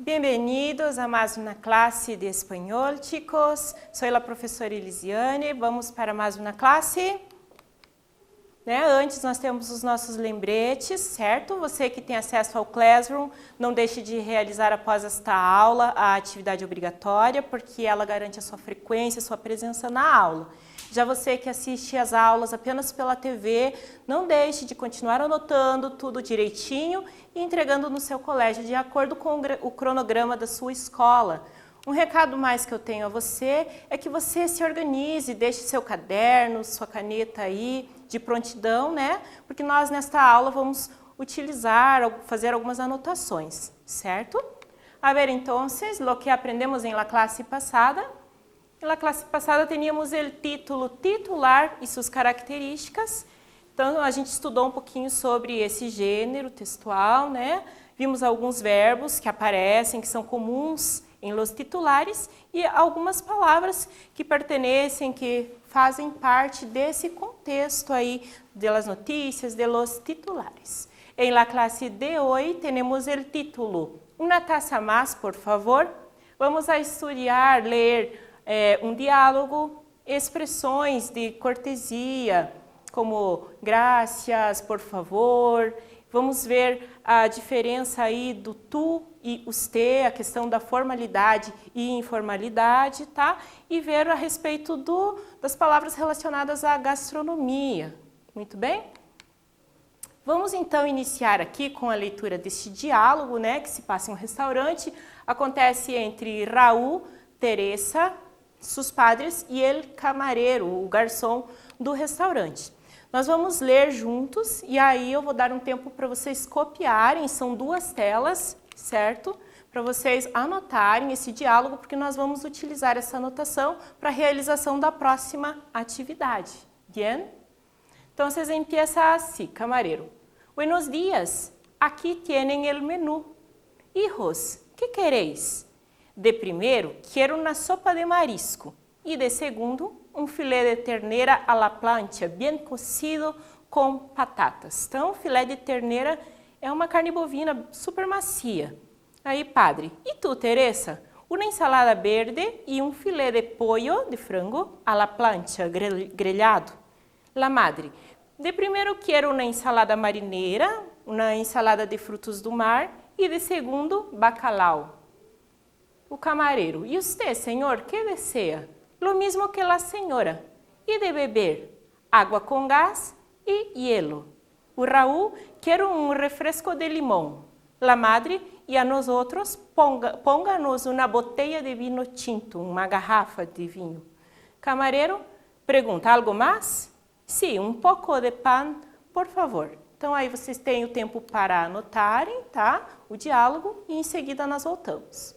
Bienvenidos a mais uma classe de espanhol, chicos. Soy a professora Elisiane. Vamos para mais uma classe. Antes nós temos os nossos lembretes, certo? Você que tem acesso ao Classroom, não deixe de realizar após esta aula a atividade obrigatória, porque ela garante a sua frequência, a sua presença na aula. Já você que assiste às aulas apenas pela TV, não deixe de continuar anotando tudo direitinho e entregando no seu colégio de acordo com o cronograma da sua escola. Um recado mais que eu tenho a você é que você se organize, deixe seu caderno, sua caneta aí de prontidão, Porque nós nesta aula vamos fazer algumas anotações, certo? A ver, entonces, lo que aprendemos en la clase pasada. Na classe passada teníamos o título titular e suas características. Então, a gente estudou um pouquinho sobre esse gênero textual, Vimos alguns verbos que aparecem, que são comuns em los titulares e algumas palavras que pertencem, que fazem parte desse contexto aí de las notícias, de los titulares. En la clase de hoy tenemos el título Una taza más, por favor. Vamos a estudiar, ler um diálogo, expressões de cortesia, como gracias, por favor. Vamos ver a diferença aí do tu e usted, a questão da formalidade e informalidade, tá? E ver a respeito das palavras relacionadas à gastronomia. Muito bem? Vamos então iniciar aqui com a leitura deste diálogo, que se passa em um restaurante. Acontece entre Raul, Teresa, sus padres e el camarero, o garçom do restaurante. Nós vamos ler juntos e aí eu vou dar um tempo para vocês copiarem, são 2 telas, certo? Para vocês anotarem esse diálogo, porque nós vamos utilizar essa anotação para a realização da próxima atividade. Bien? Entonces empieza así, camarero. Buenos días, aquí tienen el menú. Hijos, ¿qué queréis? De primeiro, quero uma sopa de marisco e de segundo, filé de ternera à la plancha, bem cocido com patatas. Então, filé de ternera é uma carne bovina super macia. Aí, padre, e tu, Teresa? Uma ensalada verde e filé de pollo, de frango, à la plancha, grelhado. La madre, de primeiro quero uma ensalada marineira, uma ensalada de frutos do mar e de segundo, bacalhau. O camareiro, e usted, senhor, que deseja? Lo mismo que la señora. E de beber? Água com gás e hielo. O Raúl, quero refresco de limão. La madre, e a nosotros, pónganos uma botella de vinho tinto, uma garrafa de vinho. Camareiro, pergunta, algo mais? Sim, pouco de pan, por favor. Então, aí vocês têm o tempo para anotarem, tá? O diálogo e em seguida nós voltamos.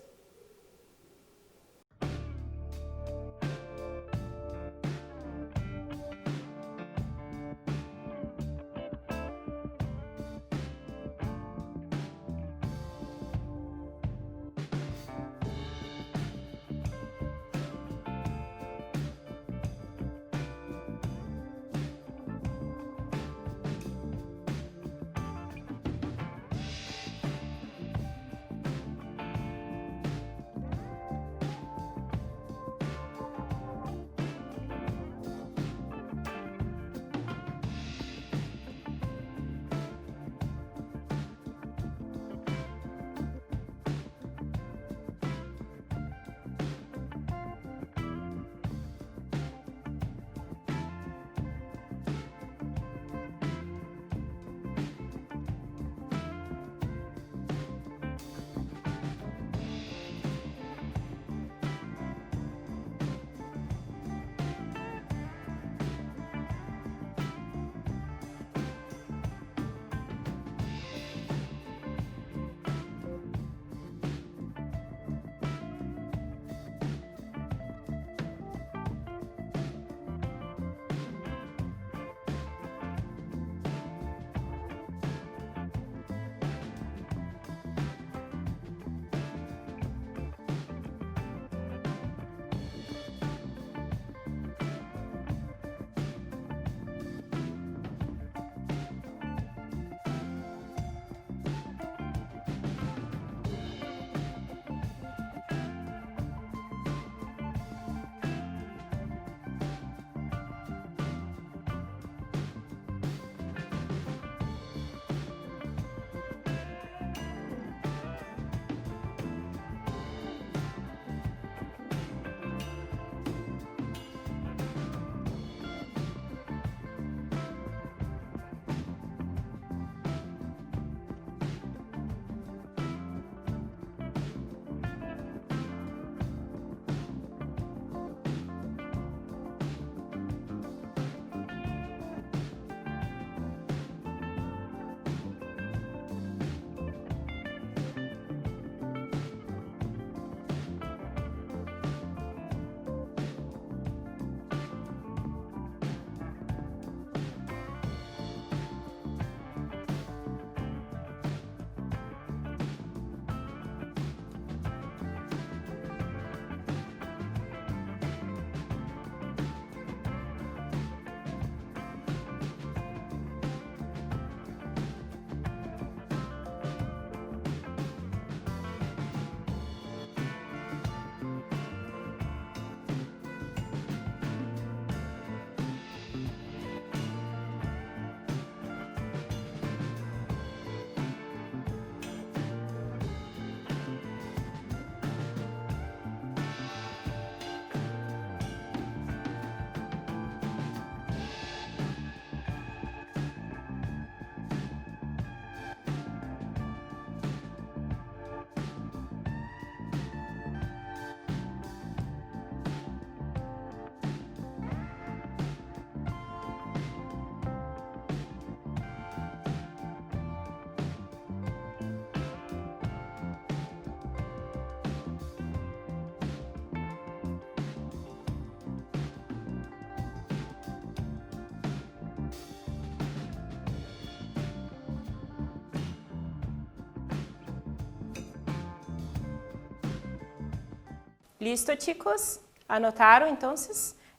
Listo, chicos? Anotaram, então?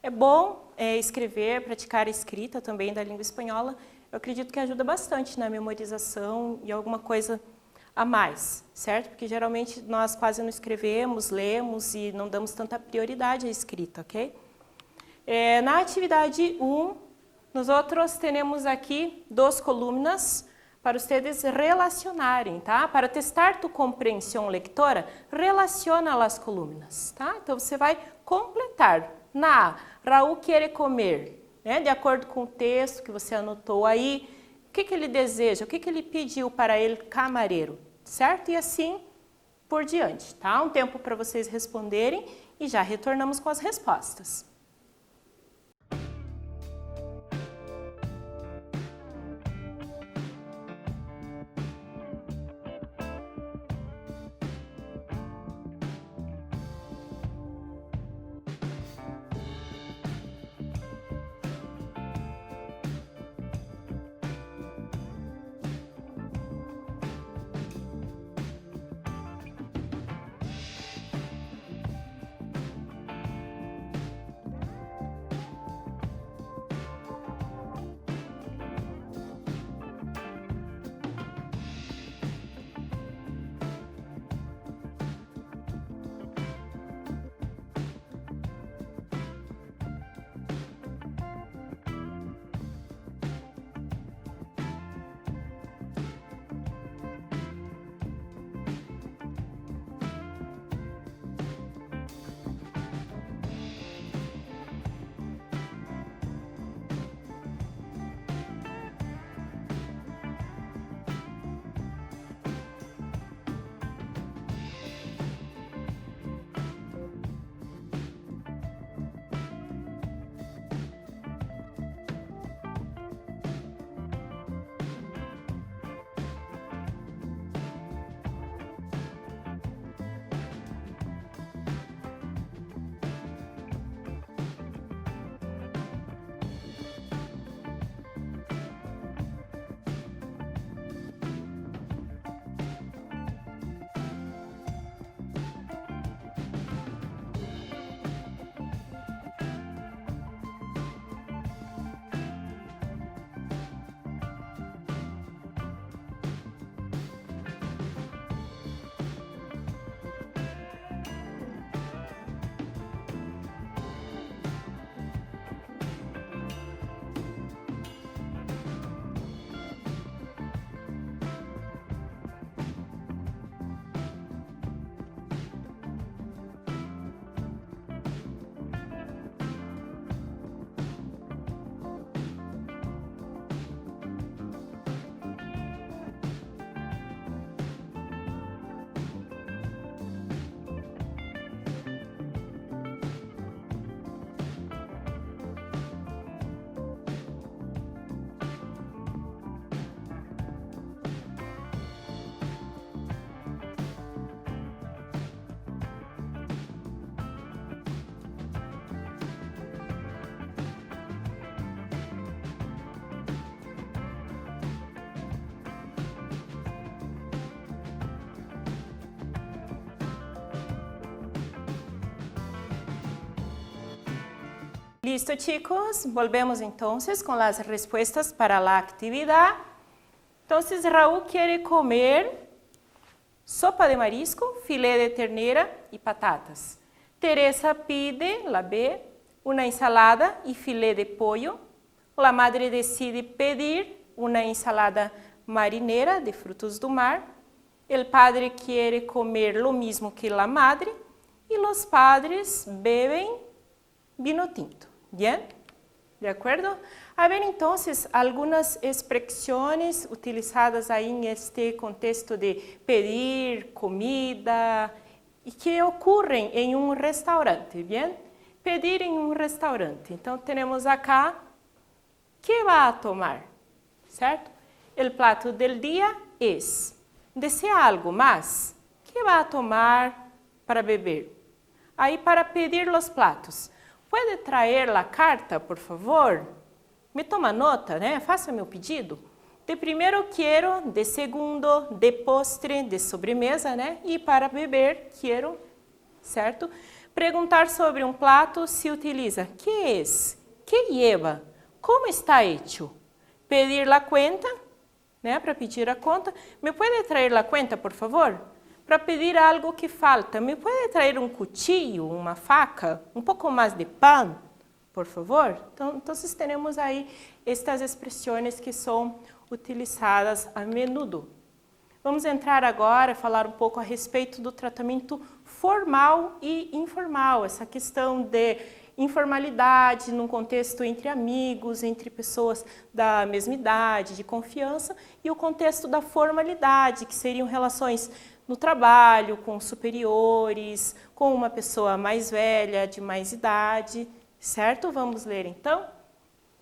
É bom escrever, praticar a escrita também da língua espanhola. Eu acredito que ajuda bastante na memorização e alguma coisa a mais, certo? Porque geralmente nós quase não escrevemos, lemos e não damos tanta prioridade à escrita, ok? Na atividade 1, nós temos aqui 2 columnas para vocês relacionarem, tá? Para testar tu compreensão lectora, relaciona as colunas, tá? Então você vai completar. Na A, Raul quer comer, né? De acordo com o texto que você anotou aí, o que ele deseja, o que ele pediu para ele, camareiro, certo? E assim por diante, tá? Um tempo para vocês responderem e já retornamos com as respostas. Listo, chicos, volvemos entonces con las respuestas para la actividad. Entonces, Raúl quiere comer sopa de marisco, filé de ternera y patatas. Teresa pide, la B, una ensalada y filé de pollo. La madre decide pedir una ensalada marinera de frutos do mar. El padre quiere comer lo mismo que la madre y los padres beben vino tinto. ¿Bien? ¿De acuerdo? A ver, entonces, algunas expresiones utilizadas ahí en este contexto de pedir comida y que ocurren en un restaurante, ¿bien? Pedir en un restaurante. Entonces, tenemos acá, ¿qué va a tomar? ¿Cierto? El plato del día es, ¿desea algo más? ¿Qué va a tomar para beber? Aí, para pedir los platos, ¿puede traer la carta, por favor? Me toma nota, né? Faça meu pedido. De primeiro quero, de segundo, de postre, de sobremesa, né? E para beber, quero, certo? Preguntar sobre um prato se utiliza ¿qué es? ¿Qué lleva? ¿Cómo está hecho? Pedir la cuenta, né? Para pedir a conta. ¿Me puede traer la cuenta, por favor? Para pedir algo que falta. ¿Me puede traer um cuchillo, uma faca? Um pouco mais de pão, por favor? Então, temos aí estas expressões que são utilizadas a menudo. Vamos entrar agora a falar um pouco a respeito do tratamento formal e informal, essa questão de informalidade num contexto entre amigos, entre pessoas da mesma idade, de confiança, e o contexto da formalidade, que seriam relações no trabalho, com superiores, com uma pessoa mais velha, de mais idade, certo? Vamos ler então.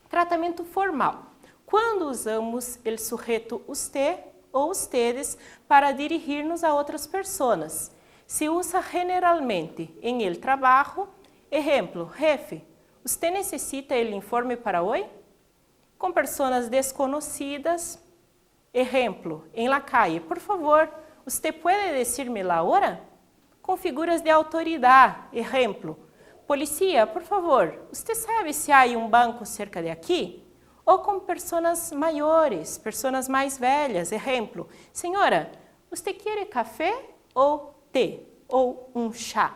Tratamento formal. Quando usamos o sujeito usted ou ustedes para dirigir-nos a outras pessoas. Se usa generalmente em el trabajo. Ejemplo, jefe, ¿usted necesita el informe para hoy? Com pessoas desconhecidas. Ejemplo, en la calle, por favor, ¿usted puede decirme la hora? Com figuras de autoridade. Ejemplo, policía, por favor, ¿usted sabe se há um banco cerca de aqui? Ou com pessoas maiores, pessoas mais velhas. Exemplo, senhora, você quer café ou té ou um chá?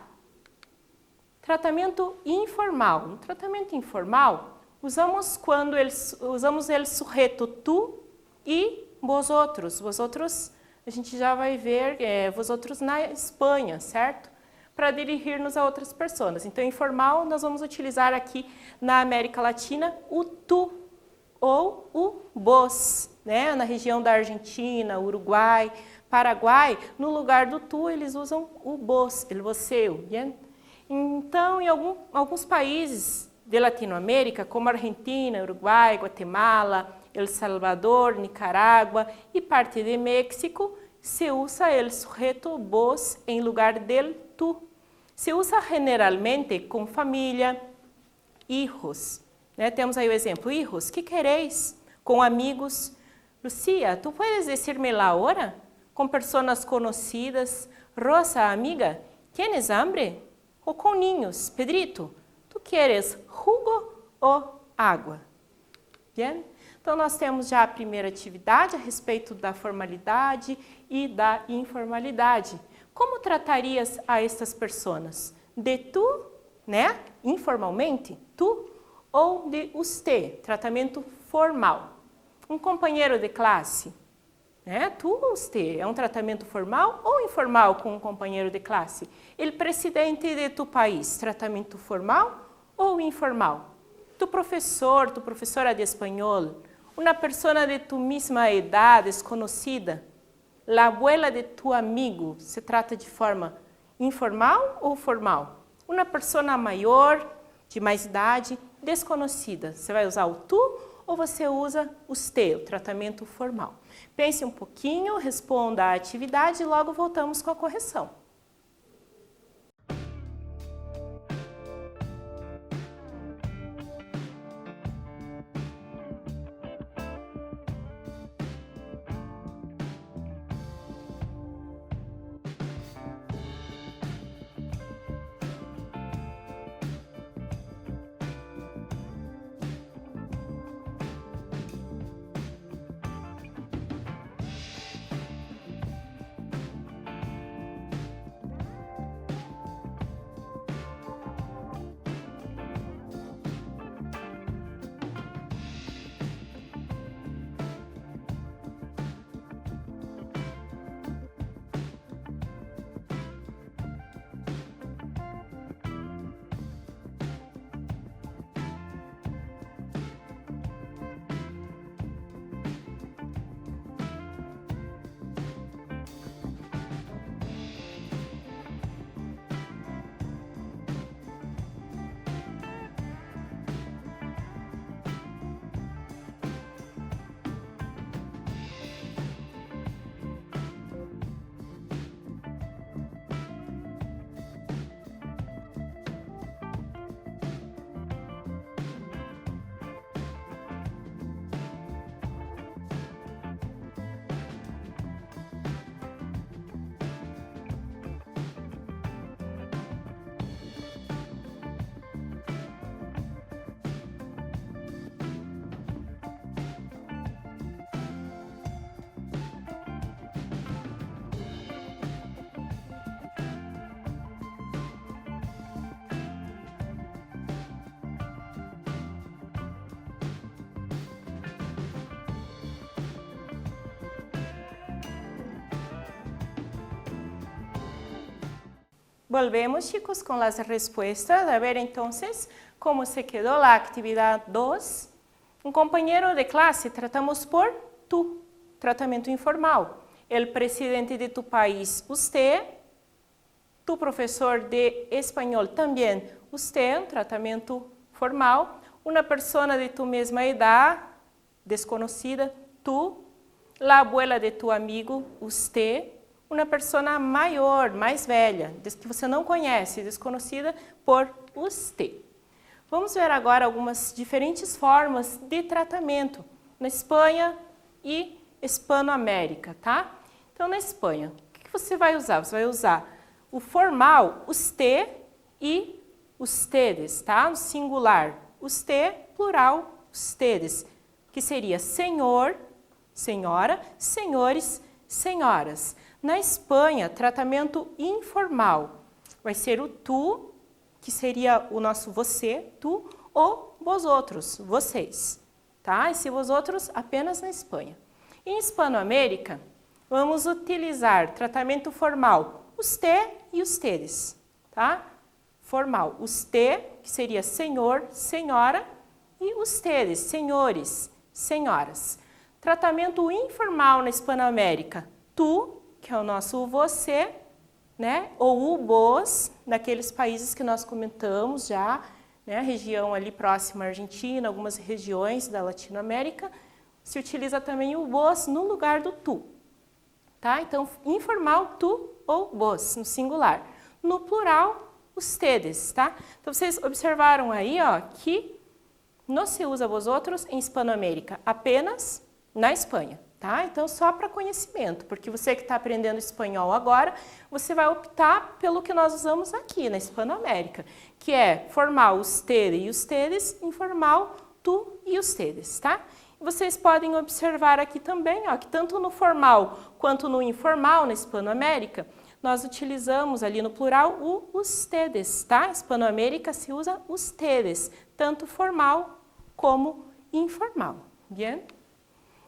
Tratamento informal. No tratamento informal, usamos quando usamos o sujeito tu e vosotros. Vosotros, a gente já vai ver, vosotros na Espanha, certo? Para dirigir-nos a outras pessoas. Então, informal, nós vamos utilizar aqui na América Latina o tu ou o vos, né? Na região da Argentina, Uruguai, Paraguai, no lugar do tu, eles usam o vos, el você, bien? Então, em alguns países de Latinoamérica, como Argentina, Uruguai, Guatemala, El Salvador, Nicarágua e parte de México, se usa o sujeito vos em lugar del tu. Se usa generalmente com família, hijos. Né? Temos aí o exemplo, hijos, ¿qué queréis? Com amigos, Lucia, ¿tú puedes decirme la hora? Com pessoas conhecidas, Rosa, amiga, ¿tienes hambre? Ou com niños, Pedrito, ¿tú quieres jugo ou água? Bien? Então, nós temos já a primeira atividade a respeito da formalidade e da informalidade. Como tratarias a estas pessoas? De tu, né? Informalmente, tu, ou de usted, tratamento formal. Um companheiro de classe, né? Tu ou usted, é um tratamento formal ou informal com um companheiro de classe? El presidente de tu país, tratamento formal ou informal? Tu professora de espanhol, uma pessoa de tu mesma idade, desconhecida, a abuela de tu amigo, se trata de forma informal ou formal? Uma pessoa maior, de mais idade, desconhecida. Você vai usar o tu ou você usa usted, o tratamento formal? Pense um pouquinho, responda a atividade e logo voltamos com a correção. Volvemos, chicos, con las respuestas. A ver, entonces, ¿cómo se quedó la actividad 2? Un compañero de clase, tratamos por tú, tratamento informal. El presidente de tu país, usted. Tu professor de espanhol também, usted, um tratamento formal. Uma pessoa de tu mesma idade, desconhecida, tu. La abuela de tu amigo, usted. Uma pessoa maior, mais velha, que você não conhece, desconhecida, por usted. Vamos ver agora algumas diferentes formas de tratamento na Espanha e Hispanoamérica, tá? Então, na Espanha, o que você vai usar? Você vai usar o formal, usted e ustedes, tá? No singular, usted, plural, ustedes, que seria senhor, senhora, senhores, senhoras. Na Espanha, tratamento informal vai ser o tu, que seria o nosso você, tu, ou vosotros, vocês, tá? Esse vosotros apenas na Espanha. Em Hispanoamérica, vamos utilizar tratamento formal, usted e ustedes, tá? Formal, usted, que seria senhor, senhora, e ustedes, senhores, senhoras. Tratamento informal na Hispanoamérica, tu, que é o nosso você, né? Ou o vos, naqueles países que nós comentamos já, né? A região ali próxima à Argentina, algumas regiões da Latinoamérica, se utiliza também o vos no lugar do tu, tá? Então, informal, tu ou vos, no singular. No plural, ustedes, tá? Então, vocês observaram aí, ó, que não se usa vosotros em Hispanoamérica, apenas na Espanha, tá? Então, só para conhecimento, porque você que está aprendendo espanhol agora, você vai optar pelo que nós usamos aqui na Hispanoamérica, que é formal, usted e ustedes, informal, tu e ustedes, tá? E vocês podem observar aqui também, ó, que tanto no formal quanto no informal, na Hispanoamérica, nós utilizamos ali no plural o ustedes, tá? Hispanoamérica se usa ustedes, tanto formal como informal, bien?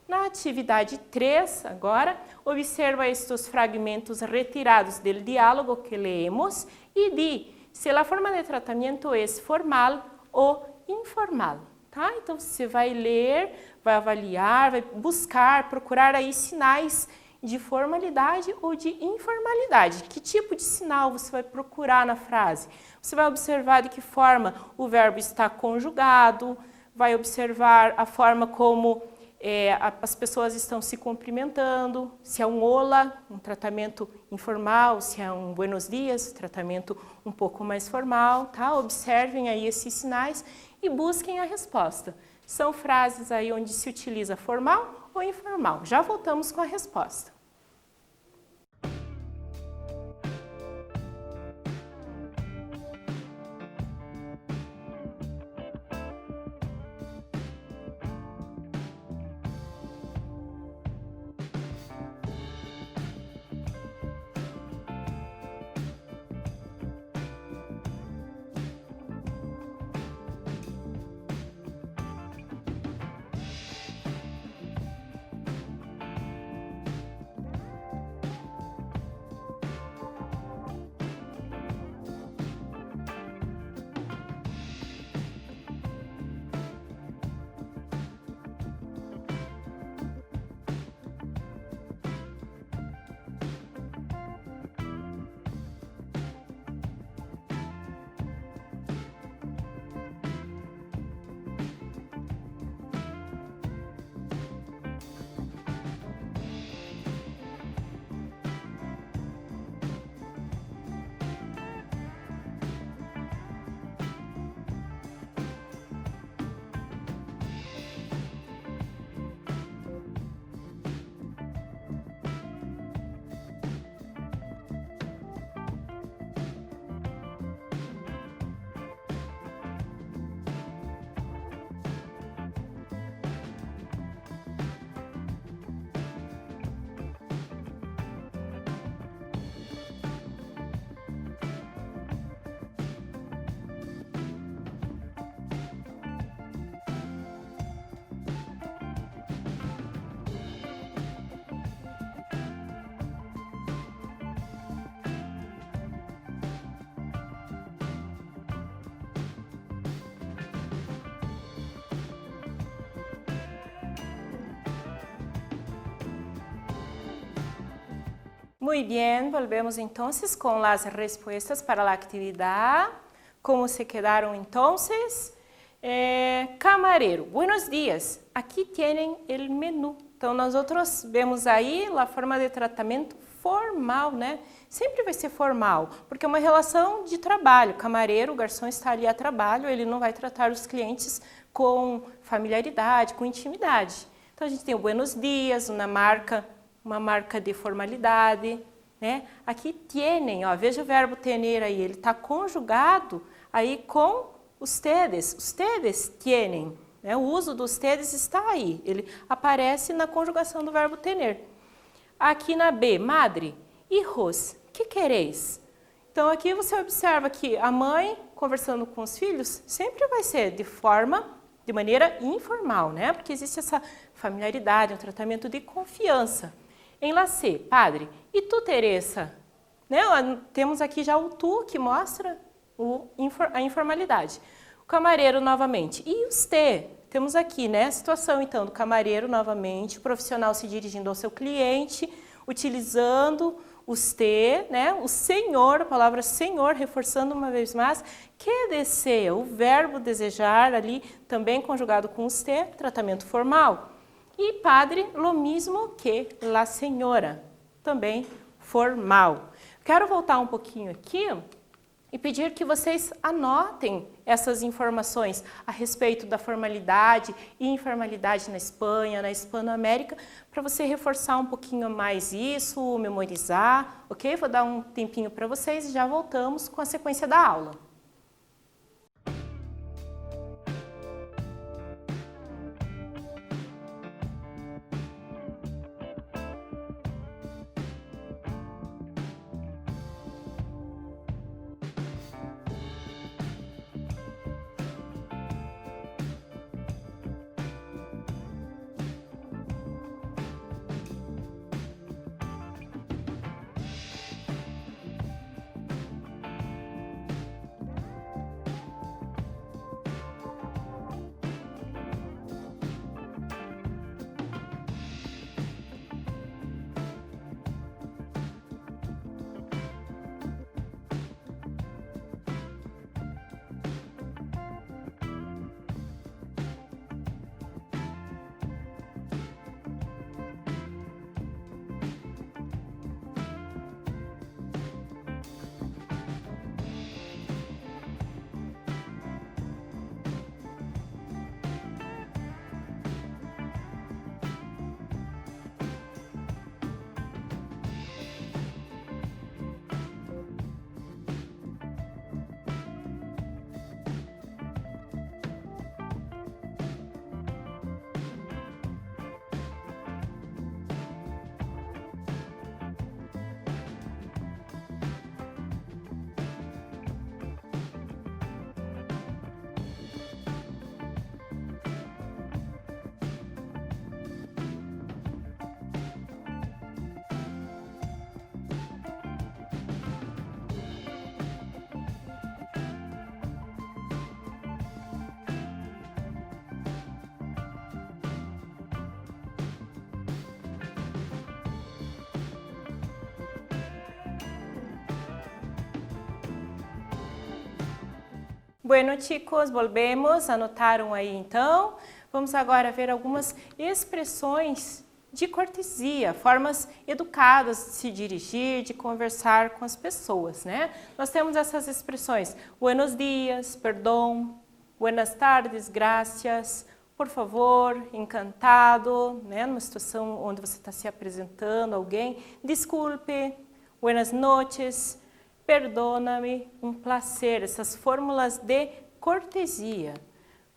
Na atividade 3, agora, observa estes fragmentos retirados do diálogo que leemos e di se a forma de tratamento é formal ou informal, tá? Então, você vai ler, vai avaliar, vai buscar, procurar aí sinais de formalidade ou de informalidade. Que tipo de sinal você vai procurar na frase? Você vai observar de que forma o verbo está conjugado, vai observar a forma como as pessoas estão se cumprimentando, se é um hola, um tratamento informal, se é um buenos dias, tratamento um pouco mais formal, tá? Observem aí esses sinais e busquem a resposta. São frases aí onde se utiliza formal ou informal. Já voltamos com a resposta. Muy bien, volvemos entonces con las respuestas para la actividad. ¿Cómo se quedaron entonces? Camarero, buenos días. Aqui tienen el menú. Então, nós vemos aí a forma de tratamento formal, né? Sempre vai ser formal, porque é uma relação de trabalho. Camareiro, o garçom está ali a trabalho, ele não vai tratar os clientes com familiaridade, com intimidade. Então, a gente tem o buenos dias, uma marca de formalidade, né? Aqui tienen, ó, veja o verbo tener aí, ele está conjugado aí com ustedes tienen, né? O uso dos ustedes está aí, ele aparece na conjugação do verbo tener. Aqui na B, madre, hijos, que quereis? Então aqui você observa que a mãe conversando com os filhos sempre vai ser de maneira informal, né? Porque existe essa familiaridade, um tratamento de confiança. Em la C, padre, e tu, Teresa? Né? Temos aqui já o tu, que mostra a informalidade. O camareiro novamente. E usted? Temos aqui, né, a situação então do camareiro novamente, o profissional se dirigindo ao seu cliente, utilizando usted, né, o senhor, a palavra senhor, reforçando uma vez mais, que deseja, o verbo desejar ali, também conjugado com usted, tratamento formal. E padre, lo mismo que la senhora, também formal. Quero voltar um pouquinho aqui e pedir que vocês anotem essas informações a respeito da formalidade e informalidade na Espanha, na Hispanoamérica, para você reforçar um pouquinho mais isso, memorizar, ok? Vou dar um tempinho para vocês e já voltamos com a sequência da aula. Bueno, chicos, volvemos, anotaram aí então? Vamos agora ver algumas expressões de cortesia, formas educadas de se dirigir, de conversar com as pessoas, né? Nós temos essas expressões, buenos dias, perdão, buenas tardes, gracias, por favor, encantado, né? Numa situação onde você está se apresentando a alguém, desculpe, buenas noches, perdona-me, um placer, essas fórmulas de cortesia.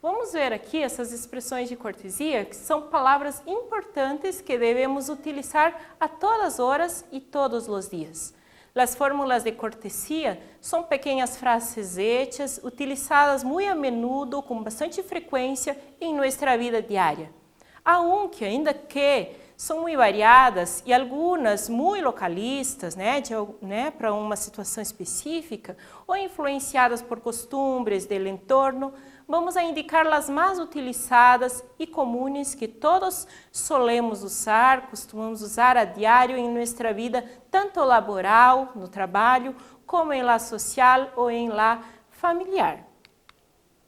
Vamos ver aqui essas expressões de cortesia, que são palavras importantes que devemos utilizar a todas horas e todos os dias. As fórmulas de cortesia são pequenas frases hechas, utilizadas muito a menudo, com bastante frequência em nossa vida diária. Aunque, ainda que são muito variadas e algumas muito localistas, né, para uma situação específica ou influenciadas por costumes do entorno, vamos a indicar as mais utilizadas e comuns que todos solemos usar, costumamos usar a diário em nossa vida, tanto laboral, no trabalho, como em la social ou em la familiar.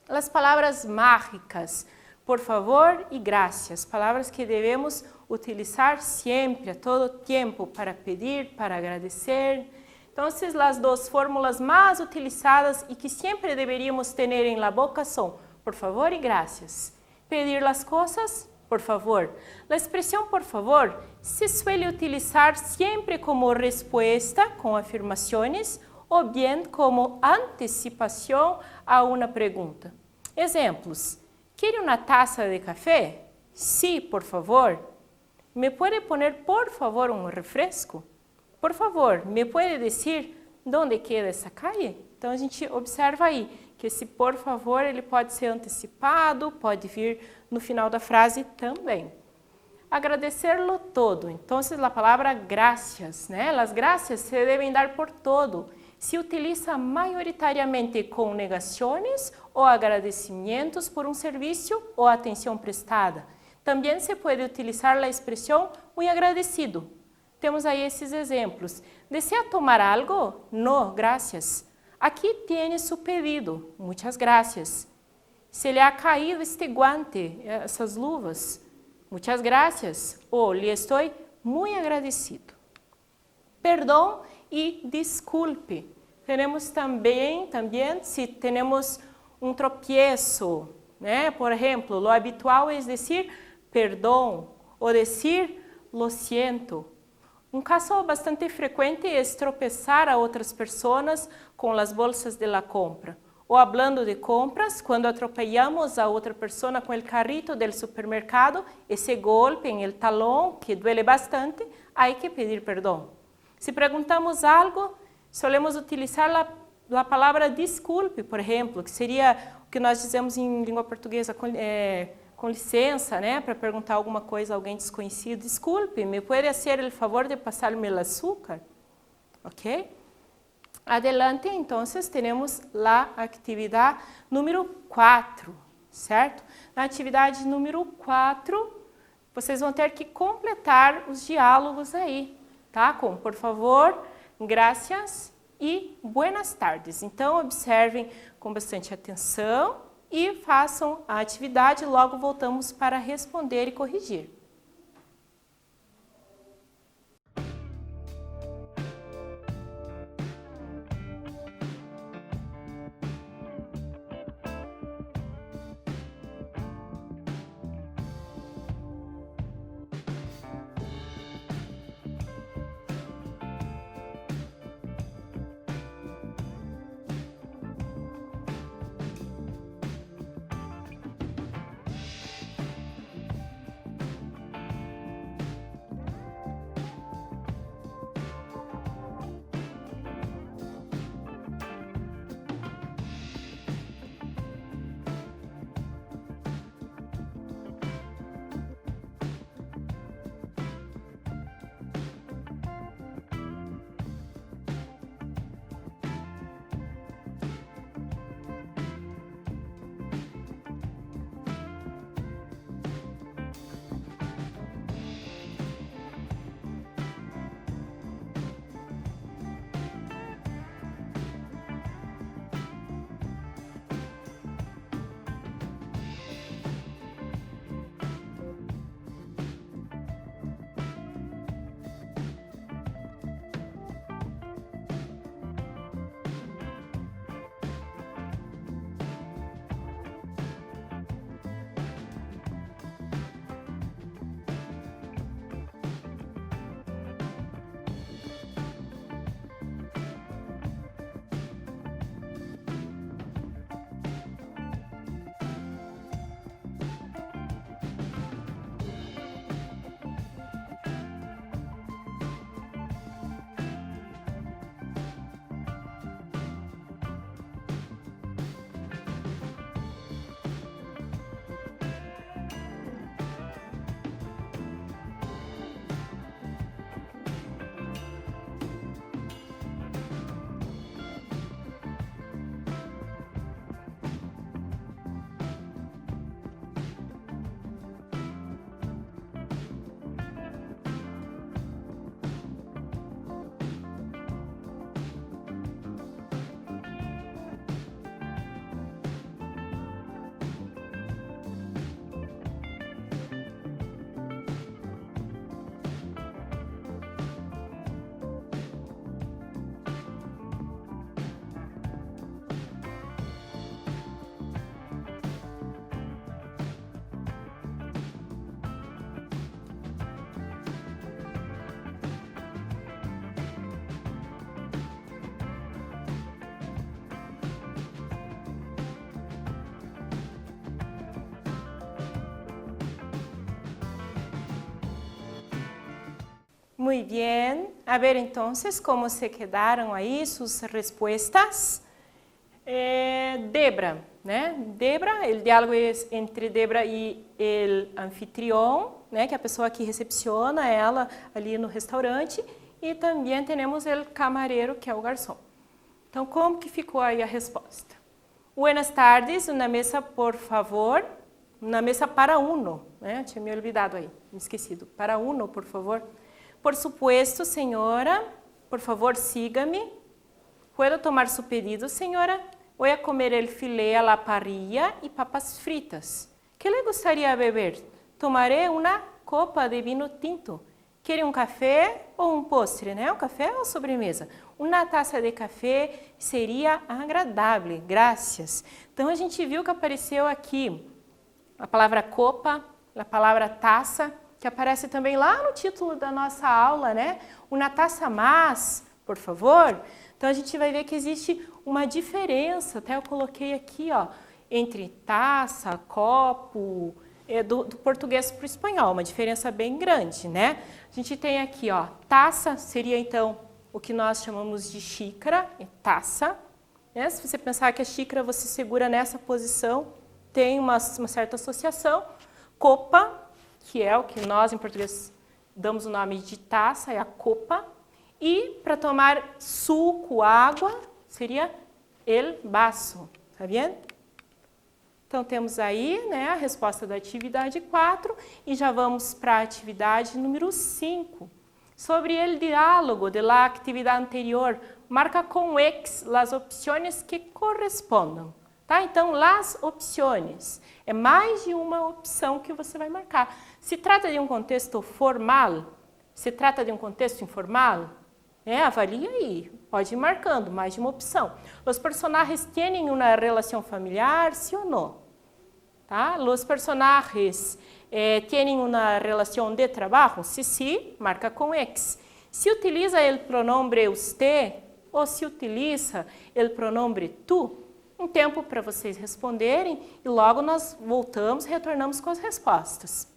As palavras mágicas, por favor e gracias, palavras que devemos utilizar sempre, a todo tempo, para pedir, para agradecer. Então, as duas fórmulas mais utilizadas e que sempre deveríamos ter em la boca são por favor e gracias. Pedir as coisas, por favor. A expressão por favor se suele utilizar sempre como resposta com afirmações ou bem como antecipação a uma pergunta. Exemplos: ¿Quiere uma taça de café? Sí, por favor. ¿Me puede poner por favor um refresco? Por favor, ¿me puede dizer onde queda essa calle? Então a gente observa aí que esse por favor ele pode ser antecipado, pode vir no final da frase também. Agradecerlo todo. Então a palavra gracias, né? As gracias se devem dar por todo. Se utiliza maioritariamente com negações ou agradecimentos por um serviço ou atenção prestada. Também se pode utilizar a expressão muito agradecido. Temos aí esses exemplos. ¿Desea tomar algo? No, gracias. Aqui tiene su pedido. Muchas gracias. Se le ha caído este guante, essas luvas. Muchas gracias. Ou lhe estou muito agradecido. Perdão e desculpe. Temos também se temos um tropieço, né? Por exemplo, o habitual é dizer perdão ou dizer lo siento. Um caso bastante frequente é tropeçar a outras pessoas com as bolsas de la compra. Ou hablando de compras, quando atropellamos a outra pessoa com o carrito do supermercado, esse golpe em el talão, que duele bastante, há que pedir perdão. Se perguntamos algo, solemos utilizar a palavra desculpe, por exemplo, que seria o que nós dizemos em língua portuguesa, com licença, né, para perguntar alguma coisa a alguém desconhecido. Desculpe, me pode fazer o favor de passar-me o açúcar? Ok? Adelante, então, temos a atividade número 4, certo? Na atividade número 4, vocês vão ter que completar os diálogos aí, tá? Com por favor, gracias e buenas tardes. Então, observem com bastante atenção e façam a atividade, logo voltamos para responder e corrigir. Muy bien. A ver, entonces, ¿cómo se quedaron ahí sus respuestas? Debra, né? Debra, o diálogo é entre Debra e o anfitrião, né? Que é a pessoa que recepciona ela ali no restaurante. E também temos o camareiro, que é o garçom. Então, como que ficou aí a resposta? Buenas tardes, uma mesa, por favor. Uma mesa para uno, né? Tinha me olvidado aí, me esquecido. Para uno, por favor. Por supuesto, senhora. Por favor, siga-me. Puedo tomar su pedido, senhora? Voy a comer el filé a la parrilla y papas fritas. ¿Qué le gustaría beber? Tomaré una copa de vinho tinto. Quer um café ou um postre, né? Um café ou sobremesa? Uma taça de café seria agradável, graças. Então, a gente viu que apareceu aqui a palavra copa, a palavra taça, que aparece também lá no título da nossa aula, né? Uma taça mais, por favor. Então, a gente vai ver que existe uma diferença, até eu coloquei aqui, ó, entre taça, copo, do português para o espanhol, uma diferença bem grande, né? A gente tem aqui, ó, taça seria então o que nós chamamos de xícara, taça, né? Se você pensar que a xícara você segura nessa posição, tem uma certa associação. Copa, que é o que nós em português damos o nome de taça, é a copa. E para tomar suco, água, seria el vaso, tá vendo? Então, temos aí, né, a resposta da atividade 4 e já vamos para a atividade número 5. Sobre o diálogo de la atividade anterior, marca com X as opções que correspondam. Tá? Então, as opções, é mais de uma opção que você vai marcar. Se trata de um contexto formal, se trata de um contexto informal, avalie aí, pode ir marcando mais de uma opção. Os personagens têm uma relação familiar, sim ou não? Tá? Os personagens têm uma relação de trabalho? Se sim, marca com X. Se utiliza o pronome usted ou se utiliza o pronome tu, um tempo para vocês responderem e logo nós voltamos, retornamos com as respostas.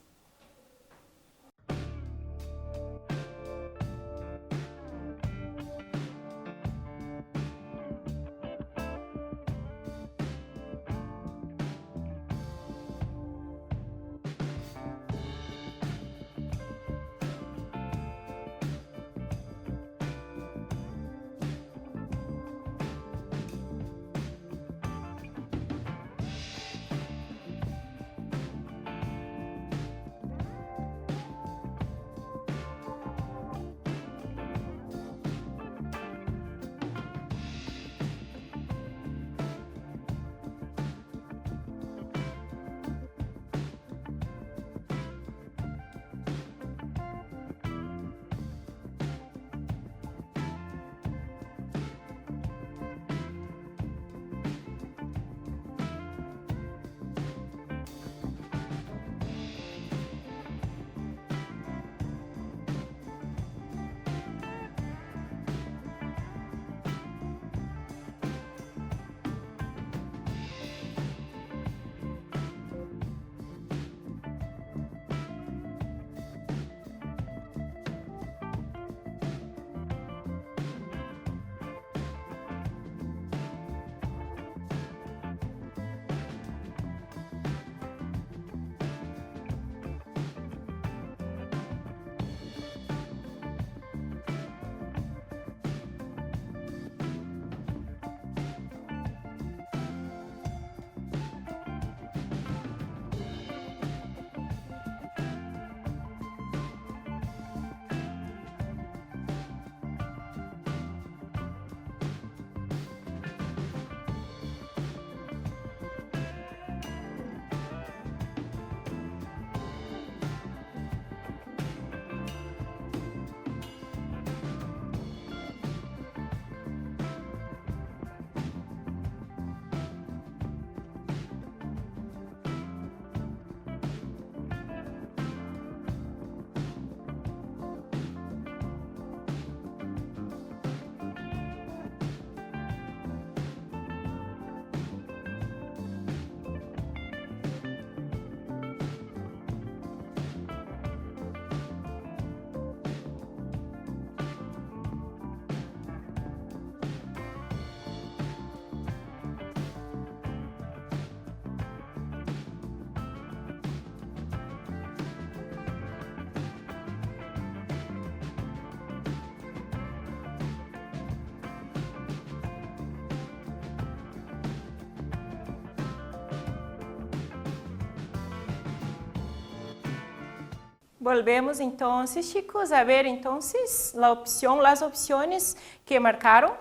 volvemos entonces, chicos, a ver entonces las opciones que marcaron,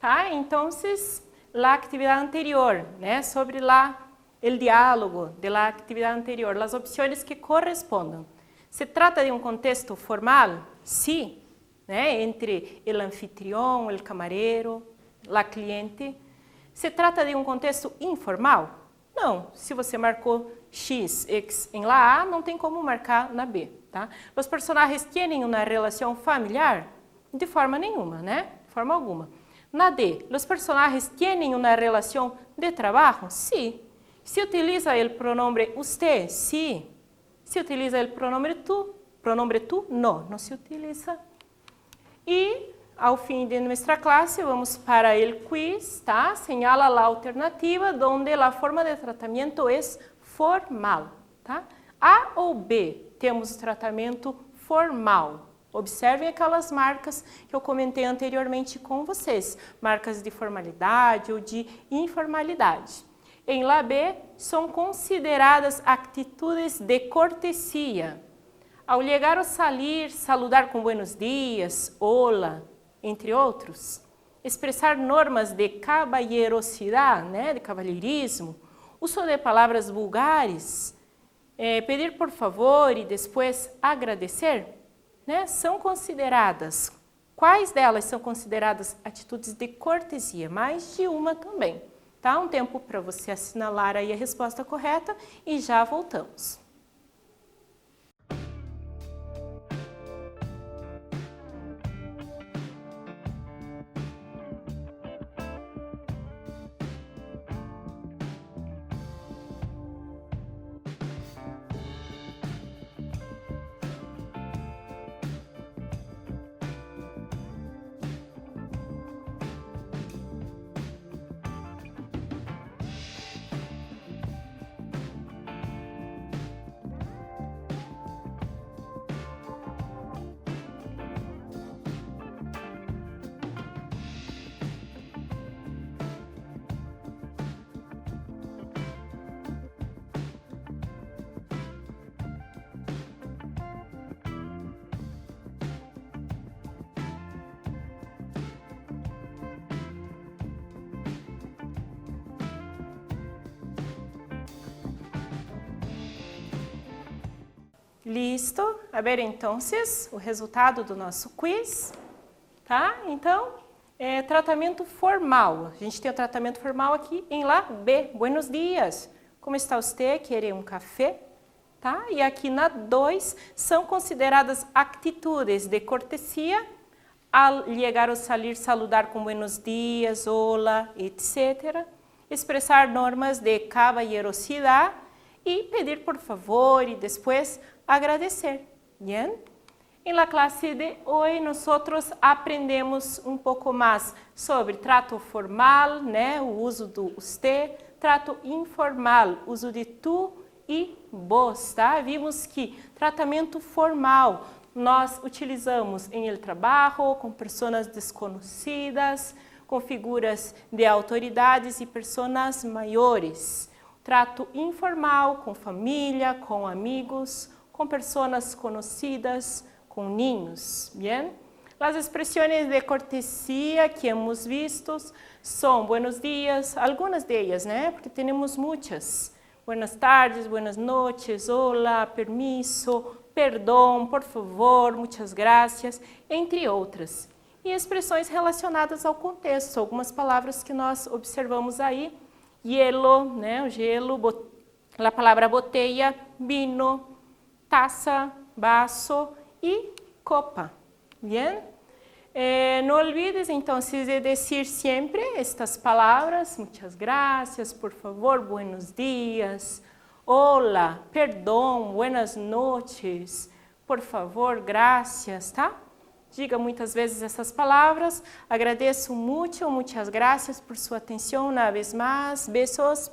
tá? Entonces, la actividad anterior, né? Sobre el diálogo de la actividad anterior, las opciones que correspondan. ¿Se trata de un contexto formal? Sí, né? Entre el anfitrión, el camarero, la cliente. Se trata de um contexto informal? Não. Se você marcou X, X em la A, não tem como marcar na B, tá? Os personagens têm uma relação familiar? De forma nenhuma, né? De forma alguma. Na D, os personagens têm uma relação de trabalho? Sim. Se utiliza o pronome usted? Sim. Se utiliza o pronome tu? Não, não se utiliza. E ao fim de nossa classe, vamos para o quiz, tá? Señala a alternativa onde a forma de tratamento é formal, tá? A ou B, temos o tratamento formal. Observem aquelas marcas que eu comentei anteriormente com vocês, marcas de formalidade ou de informalidade. Em la B, são consideradas atitudes de cortesia. Ao chegar ou sair, saludar com buenos dias, hola, entre outros. Expressar normas de caballerosidade, né, de cavalheirismo, uso de palavras vulgares, pedir por favor e depois agradecer, né, são consideradas. Quais delas são consideradas atitudes de cortesia? Mais de uma também. Tá? Um tempo para você assinalar aí a resposta correta e já voltamos. Listo? A ver, então, o resultado do nosso quiz, tá? Então, tratamento formal. A gente tem o tratamento formal aqui em la B. Buenos dias. Como está você? Quer um café? Tá? E aqui na 2, são consideradas atitudes de cortesia al chegar ou sair, saludar com buenos dias, hola, etc. Expressar normas de caballerosidade e pedir por favor e depois agradecer. Bien? En la clase de hoy nosotros aprendemos um pouco mais sobre trato formal, né, o uso do usted, trato informal, uso de tu e vos, tá? Vimos que tratamento formal nós utilizamos em el trabalho, com pessoas desconhecidas, com figuras de autoridades e pessoas maiores. Trato informal com família, com amigos, com pessoas conhecidas, com niños, bien? As expressões de cortesia que hemos visto são buenos dias, algumas delas, né? Porque temos muitas. Buenas tardes, buenas noches, hola, permiso, perdão, por favor, muitas gracias, entre outras. E expressões relacionadas ao contexto, algumas palavras que nós observamos aí. Hielo, né? O gelo, a palavra botella, vino, taça, vaso e copa. Bien? No olvides entonces de decir siempre estas palabras, muchas gracias, por favor, buenos días, hola, perdón, buenas noches, por favor, gracias, tá? Diga muitas vezes essas palavras. Agradeço muito, muitas gracias por sua atenção uma vez mais. Beijos.